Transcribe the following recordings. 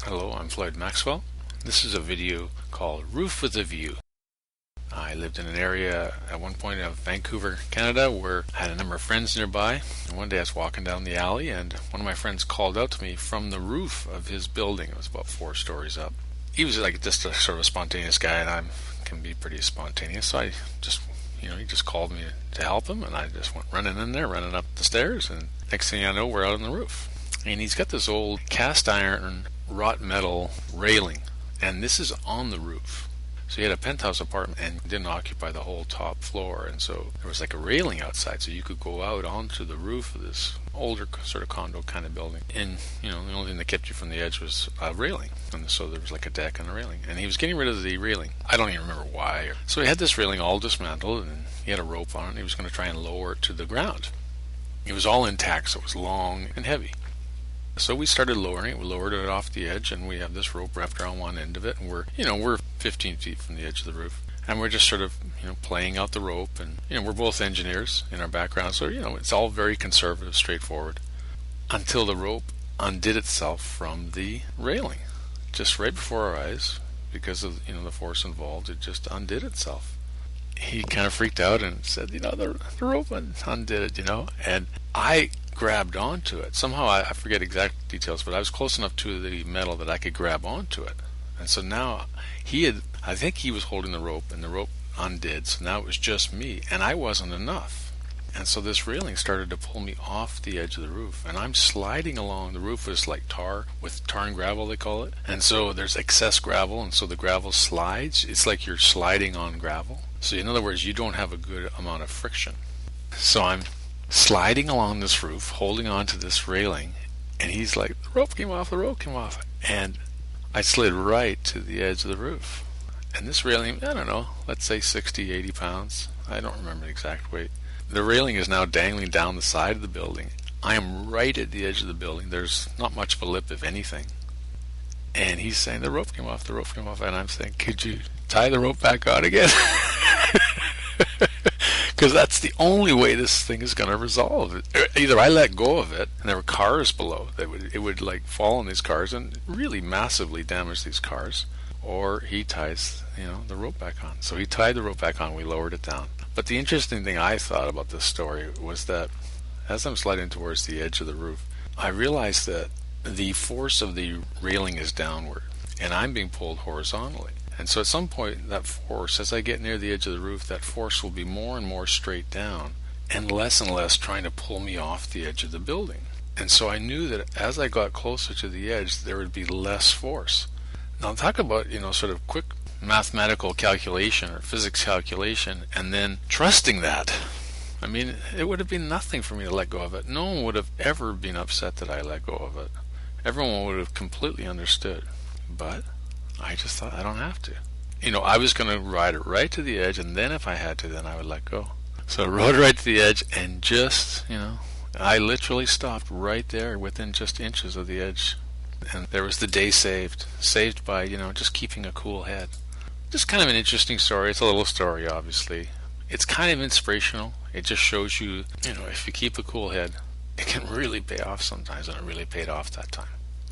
Hello, I'm Floyd Maxwell. This is a video called Roof with a View. I lived in an area at one point of Vancouver, Canada, where I had a number of friends nearby. And one day I was walking down the alley and one of my friends called out to me from the roof of his building. It was about 4 stories up. He was like just a sort of a spontaneous guy, and I can be pretty spontaneous, so I just, he just called me to help him, and I just went running in there, running up the stairs, and next thing I know, we're out on the roof. And he's got this old cast iron wrought metal railing, and this is on the roof. So he had a penthouse apartment and didn't occupy the whole top floor, and so there was like a railing outside, so you could go out onto the roof of this older sort of condo kind of building. And the only thing that kept you from the edge was a railing, and so there was like a deck and a railing. And he was getting rid of the railing. I don't even remember why. So he had this railing all dismantled, and he had a rope on it, and he was going to try and lower it to the ground. It was all intact, so it was long and heavy. So we started lowering it. We lowered it off the edge, and we have this rope wrapped around one end of it, and we're 15 feet from the edge of the roof, and we're just sort of playing out the rope, and we're both engineers in our background, so it's all very conservative, straightforward, until the rope undid itself from the railing, just right before our eyes, because of the force involved. It just undid itself. He kind of freaked out and said, the rope undid it, and I grabbed onto it. Somehow, I forget exact details, but I was close enough to the metal that I could grab onto it. And so now I think he was holding the rope, and the rope undid, so now it was just me, and I wasn't enough. And so this railing started to pull me off the edge of the roof, and I'm sliding along. The roof is like tar and gravel, they call it. And so there's excess gravel, and so the gravel slides. It's like you're sliding on gravel. So in other words, you don't have a good amount of friction. So I'm sliding along this roof, holding on to this railing, and he's like, the rope came off, and I slid right to the edge of the roof. And this railing, I don't know, let's say 60, 80 pounds. I don't remember the exact weight. The railing is now dangling down the side of the building. I am right at the edge of the building. There's not much of a lip, if anything. And he's saying, the rope came off, and I'm saying, could you tie the rope back on again? Because that's the only way this thing is going to resolve. Either I let go of it, and there were cars below. It would like fall on these cars and really massively damage these cars, or he ties the rope back on. So he tied the rope back on. We lowered it down. But the interesting thing I thought about this story was that as I'm sliding towards the edge of the roof, I realized that the force of the railing is downward, and I'm being pulled horizontally. And so at some point, that force, as I get near the edge of the roof, that force will be more and more straight down and less trying to pull me off the edge of the building. And so I knew that as I got closer to the edge, there would be less force. Now talk about, sort of quick mathematical calculation or physics calculation, and then trusting that. I mean, it would have been nothing for me to let go of it. No one would have ever been upset that I let go of it. Everyone would have completely understood. But I just thought, I don't have to. I was going to ride it right to the edge, and then if I had to, then I would let go. So I rode right to the edge, and just, I literally stopped right there within just inches of the edge. And there was the day saved by, just keeping a cool head. Just kind of an interesting story. It's a little story, obviously. It's kind of inspirational. It just shows you, if you keep a cool head, it can really pay off sometimes, and it really paid off that time.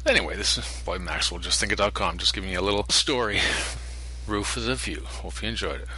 Anyway, this is Floyd Maxwell, justthinking.com, just giving you a little story. Roof with a View. Hope you enjoyed it.